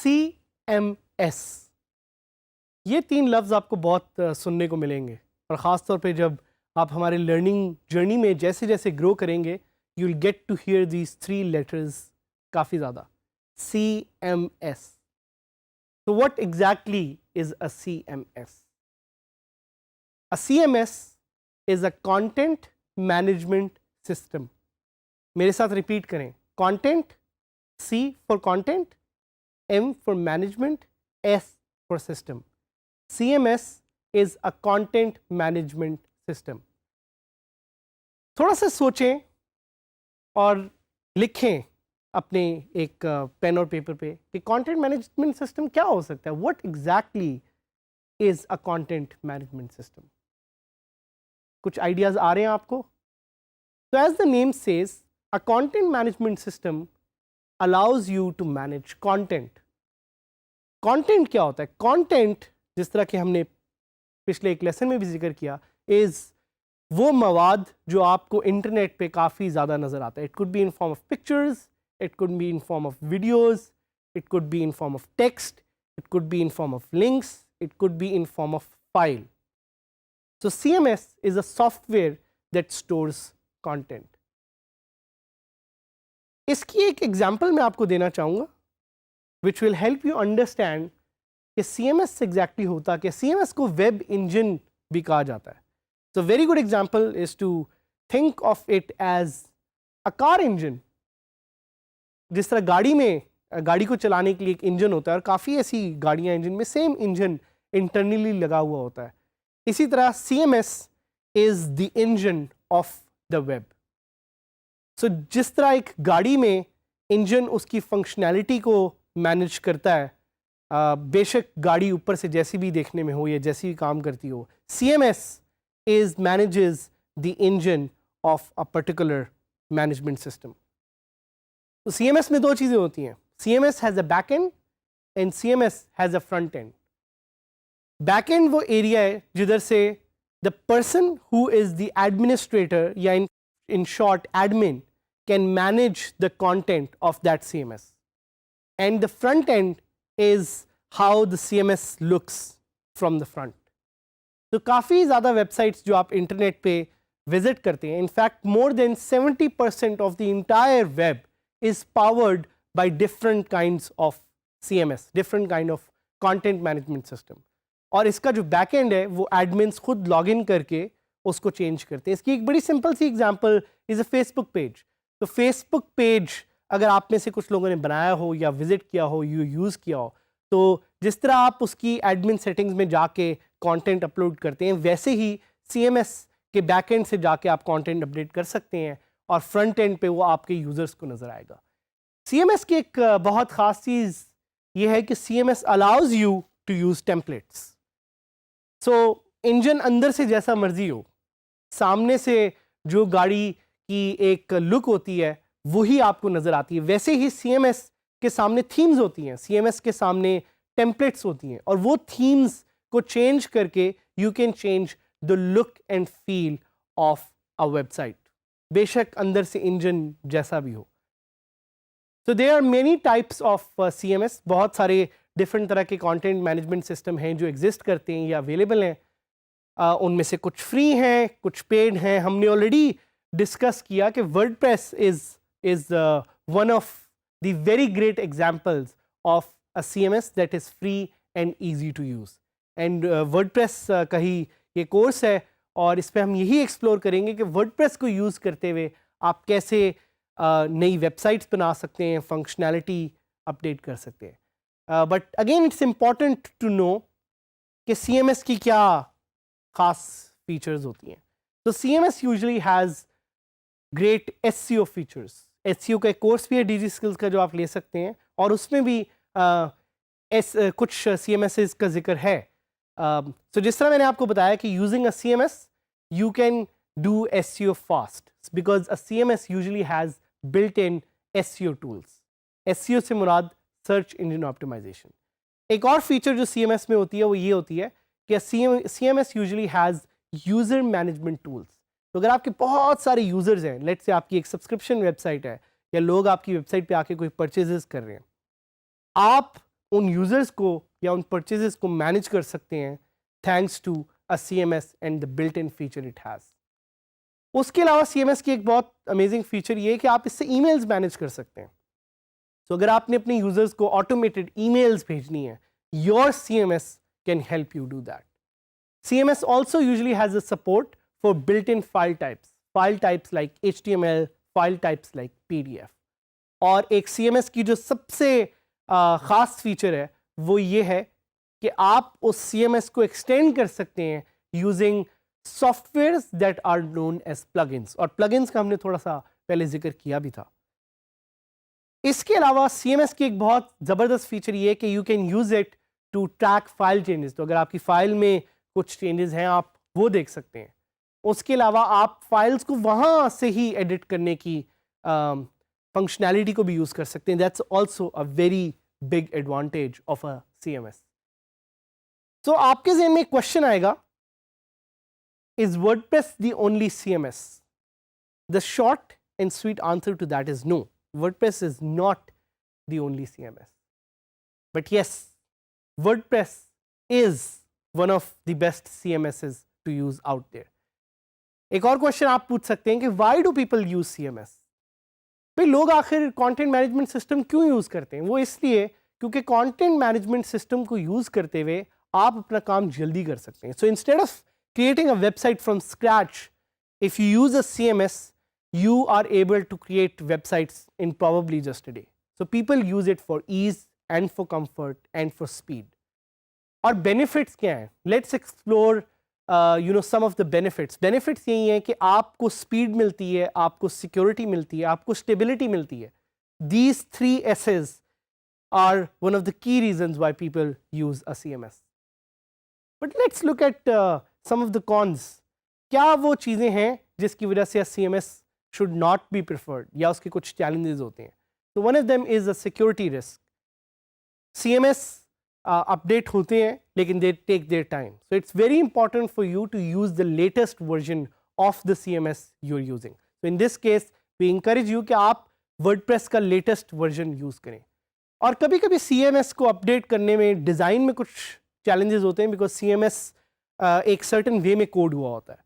CMS, ये 3 लफ्ज़ आपको बहुत सुनने को मिलेंगे और ख़ास तौर पे जब आप हमारे लर्निंग जर्नी में जैसे जैसे ग्रो करेंगे you will get to hear these 3 letters काफ़ी ज़्यादा. CMS. So what exactly is a CMS? A CMS is a content management system. मेरे साथ रिपीट करें. Content, C for content, M for management, S for system. CMS is a content management system. थोड़ा सा सोचें और लिखें अपने एक पेन और पेपर पे कि कंटेंट मैनेजमेंट सिस्टम क्या हो सकता है. What exactly is a content management system. कुछ आइडियाज आ रहे हैं आपको. तो as the name says a content management system allows you to manage content. Content क्या होता है? कंटेंट जिस तरह के हमने पिछले एक लेसन में भी जिक्र किया इज वो मवाद जो आपको इंटरनेट पे काफ़ी ज़्यादा नज़र आता है. It could be in form of pictures, it could be in form of videos, it could be in form of text, it could be in form of links, it could be in form of file. So CMS is a software that stores content. इसकी एक example मैं आपको देना चाहूँगा which will help you understand कि CMS exactly होता क्या. CMS को वेब इंजन भी कहा जाता है. So very good example is to think of it as a car engine. जिस तरह गाड़ी को चलाने के लिए एक इंजन होता है और काफ़ी ऐसी गाड़ियाँ इंजन में सेम इंजन इंटरनली लगा हुआ होता है. इसी तरह CMS is the engine of the web. So जिस तरह एक गाड़ी में इंजन उसकी फंक्शनैलिटी को मैनेज करता है, बेशक गाड़ी ऊपर से जैसी भी देखने में हो या जैसी भी काम करती हो, CMS is manages the engine of a particular management system. तो CMS में 2 चीज़ें होती हैं. CMS has a back end and CMS has a front end. Back end वो एरिया है जिधर से the person who is the administrator या in short admin can manage the content of that CMS. And the front end is how the CMS looks from the front. तो काफ़ी ज़्यादा websites जो आप इंटरनेट पे विजिट करते हैं, in fact more than 70% of the entire web is powered by different kinds of CMS, different kind of content management system. और इसका जो बैक एंड है वो एडमिन्स खुद लॉगिन करके उसको चेंज करते हैं. इसकी एक बड़ी सिंपल सी example is a Facebook page. तो फेसबुक पेज अगर आप में से कुछ लोगों ने बनाया हो या विजिट किया हो, यूज़ किया हो, तो जिस तरह आप उसकी एडमिन सेटिंग्स में जाके कंटेंट अपलोड करते हैं वैसे ही CMS के बैक एंड से जाके आप कंटेंट अपडेट कर सकते हैं और फ्रंट एंड पे वो आपके यूज़र्स को नज़र आएगा. CMS की एक बहुत ख़ास चीज़ ये है कि CMS allows you to use templates. So engine अंदर से जैसा मर्जी हो, सामने से जो गाड़ी की एक लुक होती है वही आपको नज़र आती है. वैसे ही CMS के सामने थीम्स होती हैं, CMS के सामने टेम्पलेट्स होती हैं और वो थीम्स को चेंज करके you can change the look and feel of a website, बेशक अंदर से इंजन जैसा भी हो. तो there are many types of CMS. बहुत सारे डिफरेंट तरह के कंटेंट मैनेजमेंट सिस्टम हैं जो एग्जिस्ट करते हैं या अवेलेबल हैं. उनमें से कुछ फ्री हैं, कुछ पेड हैं. हमने ऑलरेडी डिस्कस किया कि WordPress is one of the very great examples of a CMS that is free and easy to use. And WordPress का ही ये कोर्स है और इस पर हम यही एक्सप्लोर करेंगे कि वर्डप्रेस को यूज़ करते हुए आप कैसे नई वेबसाइट्स बना सकते हैं, फंक्शनैलिटी अपडेट कर सकते हैं. But again it's important to know कि CMS की क्या ख़ास फीचर्स होती हैं. तो CMS usually has great SEO features. SEO का एक कोर्स भी है DG स्किल्स का जो आप ले सकते हैं और उसमें भी कुछ CMS का जिक्र है. तो जिस तरह मैंने आपको बताया कि using a CMS you can do SEO fast because a CMS usually has built-in SEO tools. SEO से मुराद सर्च इंजन ऑप्टिमाइजेशन. एक और फीचर जो CMS में होती है वो ये होती है कि CMS usually has user management tools. तो अगर आपके बहुत सारे यूज़र्स हैं, लेट्स से आपकी एक सब्सक्रिप्शन वेबसाइट है या लोग आपकी वेबसाइट पे आके कोई परचेजेस कर रहे हैं, आप उन यूज़र्स को या उन परचेजेस को मैनेज कर सकते हैं thanks to a CMS and the built in feature it has. उसके अलावा CMS की एक बहुत अमेजिंग फीचर ये है कि आप इससे ईमेल्स मैनेज कर सकते हैं. तो अगर आपने अपने यूजर्स को ऑटोमेटेड ईमेल्स भेजनी है, your CMS can help you do that. CMS also usually has a support for built-in file types like HTML, file types like PDF. और एक CMS की जो सबसे ख़ास फीचर है वो ये है कि आप उस CMS को एक्सटेंड कर सकते हैं using softwares that are known as plugins. और प्लगइन्स का हमने थोड़ा सा पहले जिक्र किया भी था. इसके अलावा CMS की एक बहुत ज़बरदस्त फीचर ये है कि you can use it to track file changes. तो अगर आपकी फ़ाइल में कुछ चेंजेस हैं आप वो देख सकते हैं. उसके अलावा आप फाइल्स को वहाँ से ही एडिट करने की फंक्शनैलिटी को भी यूज़ कर सकते हैं. That's also a very big advantage of a CMS. तो आपके ज़हन में एक क्वेश्चन आएगा, is WordPress the only CMS? The short and sweet answer to that is no. WordPress is not the only CMS. But yes, WordPress is one of the best CMSs to use out there. एक और question आप पूछ सकते हैं कि why do people use CMS? भाई लोग आखिर कंटेंट मैनेजमेंट सिस्टम क्यों यूज़ करते हैं? वो इसलिए क्योंकि कंटेंट मैनेजमेंट सिस्टम को यूज़ करते हुए आप अपना काम जल्दी कर सकते हैं. So instead of creating a website from scratch, if you use a CMS, you are able to create websites in probably just a day. So people use it for ease and for comfort and for speed. और benefits क्या हैं? Let's explore some of the benefits. Benefits यही हैं कि आपको speed मिलती है, आपको security मिलती है, आपको stability मिलती है. These 3 S's are one of the key reasons why people use a CMS. But let's look at some of the cons. क्या वो चीज़ें हैं जिसकी वजह से CMS should not be preferred या उसके कुछ challenges होते हैं? So one of them is a security risk. CMS update होते हैं लेकिन they take their time. So it's very important for you to use the latest version of the CMS you're using. So in this case we encourage you कि आप WordPress का latest version use करें. और कभी कभी CMS को update करने में डिज़ाइन में कुछ challenges होते हैं because CMS एक certain way में कोड हुआ होता है.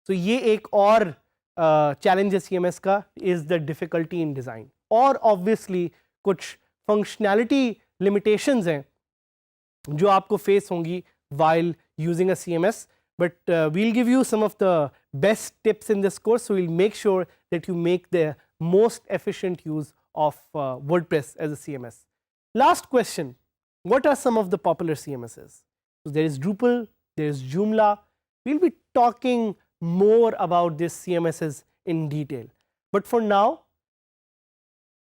So ये एक और चैलेंज CMS का is the difficulty in design. और ऑब्वियसली कुछ फंक्शनैलिटी लिमिटेशंस हैं जो आपको फेस होंगी while using a CMS, but we'll give you some of the best tips in this course, so we'll make sure that you make the most efficient use of WordPress as a CMS. Last question, what are some of the popular CMSs? So there is Drupal, there is Joomla. We'll be talking more about these CMSs in detail. But for now,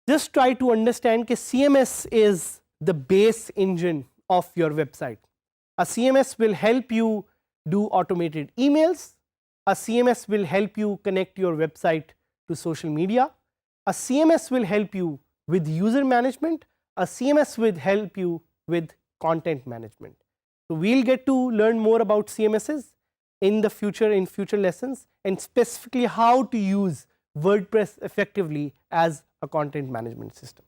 just try to understand that CMS is the base engine of your website. A CMS will help you do automated emails. A CMS will help you connect your website to social media. A CMS will help you with user management. A CMS will help you with content management. So we'll get to learn more about CMSs in the future, in future lessons, and specifically how to use WordPress effectively as a content management system.